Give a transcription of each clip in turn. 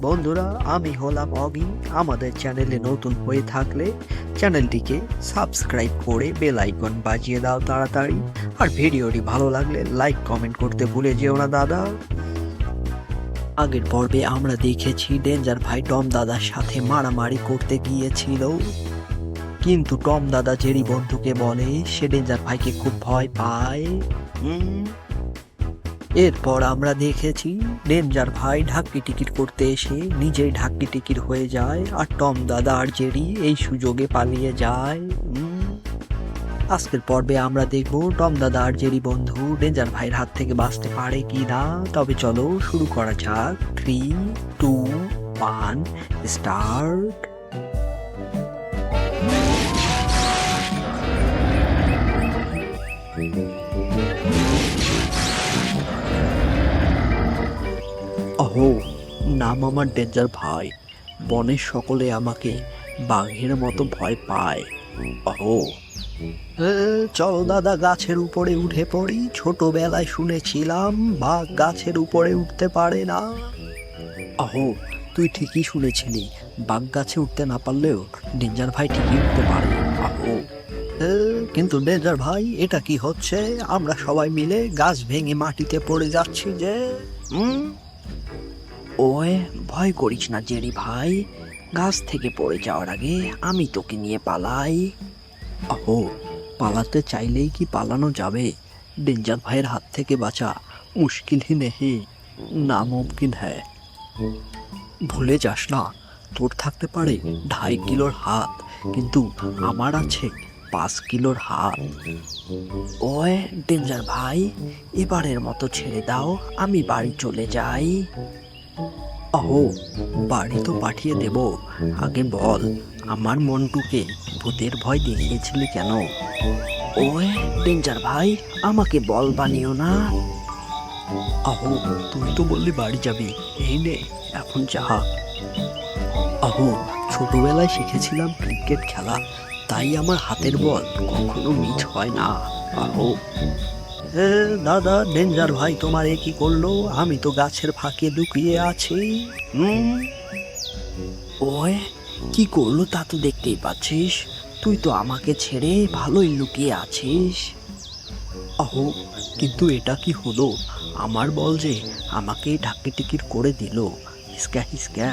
বন্ধুরা, আমি হলাম অগি। আমাদের চ্যানেলে নতুন হয়ে থাকলে চ্যানেলটিকে সাবস্ক্রাইব করে বেল আইকন বাজিয়ে দাও তাড়াতাড়ি। আর ভিডিওটি ভালো লাগলে লাইক কমেন্ট করতে ভুলে যেও না দাদা। আগের পর্বে আমরা দেখেছি ডেঞ্জার ভাই টম দাদার সাথে মারামারি করতে গিয়েছিল, কিন্তু টম দাদা জেরি বন্ধুকে বলে সে ডেঞ্জার ভাইকে খুব ভয় পায়। এরপর আমরা দেখেছি ডেঞ্জার ভাই ঢাকি টিকিট করতে এসে নিজেই ঢাকি টিকিট হয়ে যায়, আর টম দাদা আর জেরি এই সুযোগে পালিয়ে যায়। আজকের পর্বে আমরা দেখব টম দাদা আর জেরি বন্ধু ডেঞ্জার ভাইয়ের হাত থেকে বাঁচতে পারে কি না। তবে চলো শুরু করা যাক। 3, 2, 1 স্টার্ট। ওহো, নাম আমার ডেঞ্জার ভাই। বনের সকলে আমাকে বাঘের মতো ভয় পায়। ওহো, চলো দাদা গাছের উপরে উঠে পড়ি। ছোটবেলায় শুনেছিলাম বাঘ গাছের উপরে উঠতে পারে না। ওহো, তুই ঠিকই শুনেছিলি, বাঘ গাছে উঠতে না পারলেও ডেঞ্জার ভাই ঠিকই উঠতে পারে। ওহো, কিন্তু ডেঞ্জার ভাই এটা কি হচ্ছে? আমরা সবাই মিলে গাছ ভেঙে মাটিতে পড়ে যাচ্ছি যে। ওয়ে, ভয় করিস না জেরি ভাই, গাছ থেকে পড়ে যাওয়ার আগে আমি তোকে নিয়ে পালাই। ওহো, পালাতে চাইলেই কি পালানো যাবে? ডেঞ্জার ভাইয়ের হাত থেকে বাঁচা মুশকিল হি নেহি, নামুমকিন হ্যায়। ভুলে যাস না, তোর থাকতে পারে 2.5 কিলোর হাত, কিন্তু আমার আছে 5 কিলোর হাত। ওয়ে ডেঞ্জার ভাই, এবারের মতো ছেড়ে দাও, আমি বাড়ি চলে যাই। ওহো, বাড়ি তো পাঠিয়ে দেব, আগে বল আমার মন্টুকে ভূতের ভয় দেখিয়েছিলি কেন? ওয়ে ডেঞ্জার ভাই, আমাকে বল বানিও না। আহো, তুই তো বললি বাড়ি যাবি, এই নে এখন যা। আহো, ছোটবেলায় শিখেছিলাম ক্রিকেট খেলা, তাই আমার হাতের বল কখনো মিস হয় না। আহো, দাদা ডেঞ্জার ভাই তোমার এ কি করলো? আমি তো গাছের ফাঁকে লুকিয়ে আছি। ওয়ে, কি করলো তা তো দেখতেই পাচ্ছিস, তুই তো আমাকে ছেড়ে ভালোই লুকিয়ে আছিস। আহো, কিন্তু এটা কি হলো? আমার বল যে আমাকে ঢাকি টিকিট করে দিল। হিসকা হিসকা।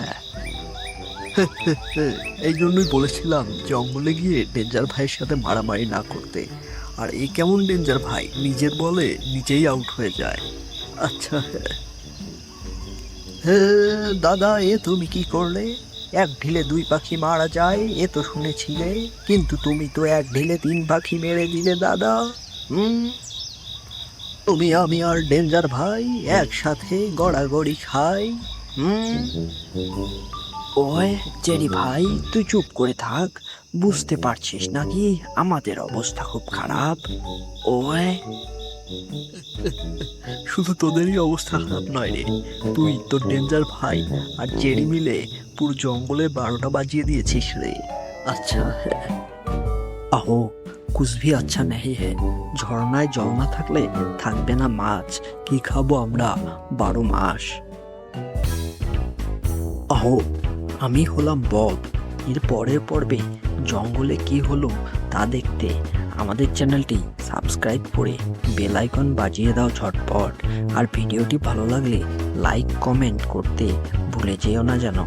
এই জন্যই বলেছিলাম জঙ্গলে গিয়ে ডেঞ্জার ভাইয়ের সাথে মারামারি না করতে। আর এই কেমন ডেঞ্জার ভাই, নিজের বলে নিজেই আউট হয়ে যায়। আচ্ছা, দাদা এ তুমি কি করলে? এক ঢিলে 2 পাখি মারা যায় এ তো শুনেছিলে, কিন্তু তুমি তো এক ঢিলে 3 পাখি মেরে দিলে দাদা। তুমি আমি আর ডেঞ্জার ভাই একসাথে গড়াগড়ি খাই। ওই জেরি ভাই, তুই চুপ করে থাক, বুঝতে পারছিস নাকি আমাদের অবস্থা খুব খারাপ? ওই, শুধু তোদেরই অবস্থা খারাপ নয় রে, তুই তোর ডেঞ্জার ভাই আর জেরি মিলে পুরো জঙ্গলে 12টা বাজিয়ে দিয়েছিস রে। আচ্ছা, আহো, কুছ ভি আচ্ছা নেই হে। ঝর্ণায় জল না থাকলে থাকবে না মাছ, কি খাবো আমরা 12 মাস? আহো, আমি হলাম বব। এর পরের পর্বে জঙ্গলে কি হলো তা দেখতে আমাদের চ্যানেলটি সাবস্ক্রাইব করে বেল আইকন বাজিয়ে দাও ঝটপট। আর ভিডিওটি ভালো লাগলে লাইক কমেন্ট করতে ভুলে যেও না যেন।